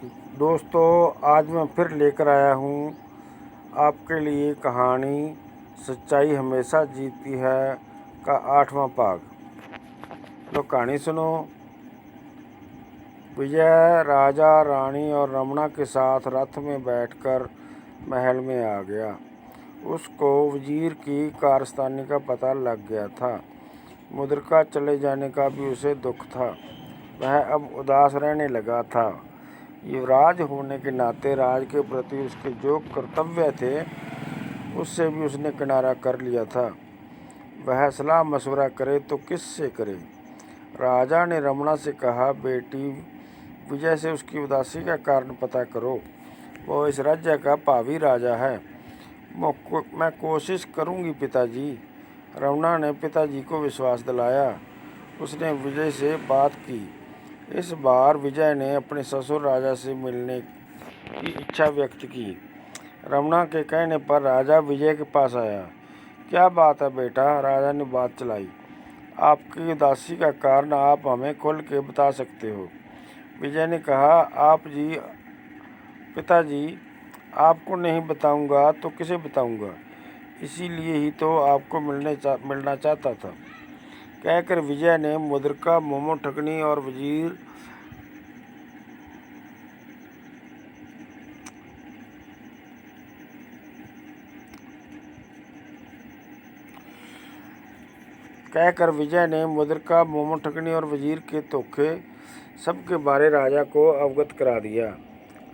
दोस्तों, आज मैं फिर लेकर आया हूँ आपके लिए कहानी सच्चाई हमेशा जीतती है का 8वां भाग। लो कहानी सुनो। विजय राजा रानी और रमणा के साथ रथ में बैठकर महल में आ गया। उसको वजीर की कारस्तानी का पता लग गया था। मुद्रिका चले जाने का भी उसे दुख था। वह अब उदास रहने लगा था। युवराज होने के नाते राज के प्रति उसके जो कर्तव्य थे उससे भी उसने किनारा कर लिया था। वह सलाह मशवरा करे तो किससे करे। राजा ने रमणा से कहा, बेटी विजय से उसकी उदासी का कारण पता करो। वो इस राज्य का भावी राजा है। मैं कोशिश करूंगी पिताजी। रमणा ने पिताजी को विश्वास दिलाया। उसने विजय से बात की। इस बार विजय ने अपने ससुर राजा से मिलने की इच्छा व्यक्त की। रमणा के कहने पर राजा विजय के पास आया। क्या बात है बेटा, राजा ने बात चलाई। आपकी उदासी का कारण आप हमें खुल के बता सकते हो। विजय ने कहा, आप जी पिताजी, आपको नहीं बताऊंगा तो किसे बताऊंगा। इसीलिए ही तो आपको मिलना चाहता था। कहकर विजय ने मुद्रिका, मोमो ठगनी और वजीर और वजीर के धोखे सबके बारे राजा को अवगत करा दिया।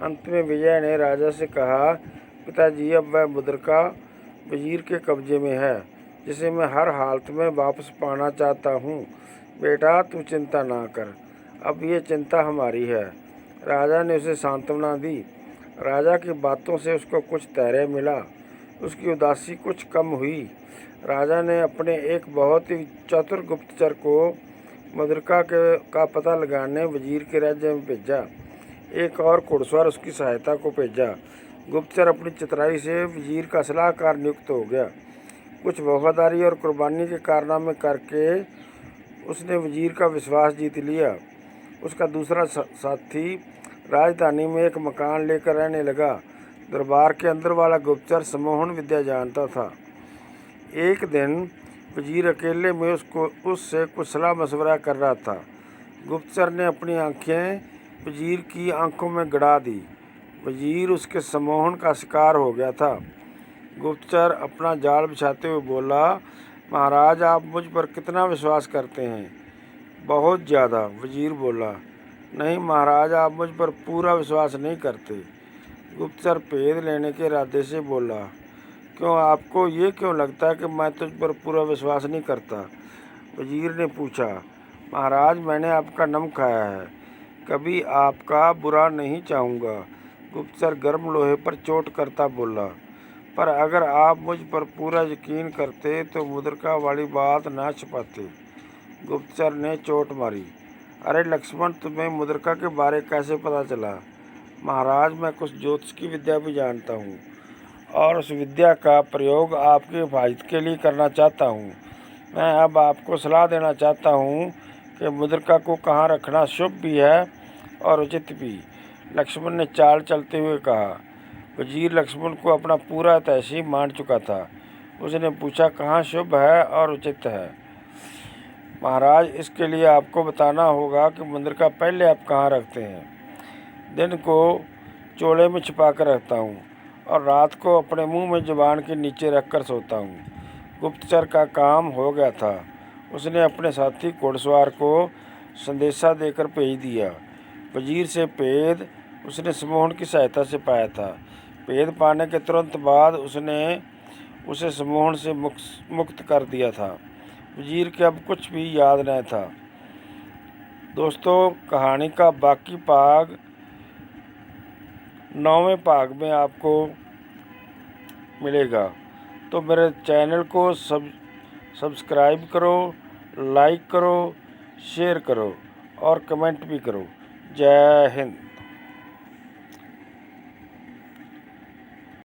अंत में विजय ने राजा से कहा, पिताजी, अब वह मुद्रिका वजीर के कब्जे में है, जिसे मैं हर हालत में वापस पाना चाहता हूँ। बेटा, तू चिंता ना कर, अब ये चिंता हमारी है। राजा ने उसे सांत्वना दी। राजा की बातों से उसको कुछ धैर्य मिला। उसकी उदासी कुछ कम हुई। राजा ने अपने एक बहुत ही चतुर गुप्तचर को मुद्रिका का पता लगाने वजीर के राज्य में भेजा। एक और घुड़सवार उसकी सहायता को भेजा। गुप्तचर अपनी चतुराई से वजीर का सलाहकार नियुक्त हो गया। कुछ वफादारी और कुर्बानी के कारनामे करके उसने वजीर का विश्वास जीत लिया। उसका दूसरा साथी राजधानी में एक मकान लेकर रहने लगा। दरबार के अंदर वाला गुप्तचर सम्मोहन विद्या जानता था। एक दिन वजीर अकेले में उससे कुछ सलाह मशवरा कर रहा था। गुप्तचर ने अपनी आंखें वजीर की आंखों में गड़ा दी। वजीर उसके सम्मोहन का शिकार हो गया था। गुप्तचर अपना जाल बिछाते हुए बोला, महाराज, आप मुझ पर कितना विश्वास करते हैं। बहुत ज़्यादा, वजीर बोला। नहीं महाराज, आप मुझ पर पूरा विश्वास नहीं करते। गुप्तचर भेद लेने के इरादे से बोला, क्यों, आपको ये क्यों लगता है कि मैं तुझ पर पूरा विश्वास नहीं करता। वजीर ने पूछा, महाराज, मैंने आपका नम खाया है, कभी आपका बुरा नहीं चाहूँगा। गुप्तचर गर्म लोहे पर चोट करता बोला, पर अगर आप मुझ पर पूरा यकीन करते तो मुद्रिका वाली बात ना छुपाते। गुप्तचर ने चोट मारी। अरे लक्ष्मण, तुम्हें मुद्रिका के बारे कैसे पता चला। महाराज, मैं कुछ ज्योतिष की विद्या भी जानता हूँ और उस विद्या का प्रयोग आपके हिफाजत के लिए करना चाहता हूँ। मैं अब आपको सलाह देना चाहता हूँ कि मुद्रिका को कहाँ रखना शुभ भी है और उचित भी। लक्ष्मण ने चाल चलते हुए कहा। वजीर लक्ष्मण को अपना पूरा तहसीब मान चुका था। उसने पूछा, कहाँ शुभ है और उचित है। महाराज, इसके लिए आपको बताना होगा कि मुद्रिका पहले आप कहाँ रखते हैं। दिन को चोले में छिपा कर रखता हूँ और रात को अपने मुंह में जुबान के नीचे रखकर सोता हूँ। गुप्तचर का काम हो गया था। उसने अपने साथी घुड़सवार को संदेशा देकर भेज दिया। वजीर से भेद उसने सम्मोहन की सहायता से पाया था। भेद पाने के तुरंत बाद उसने उसे सम्मोहन से मुक्त कर दिया था। वजीर के अब कुछ भी याद न था। दोस्तों, कहानी का बाकी भाग 9वें भाग में आपको मिलेगा। तो मेरे चैनल को सब्सक्राइब करो, लाइक करो, शेयर करो और कमेंट भी करो। जय हिंद।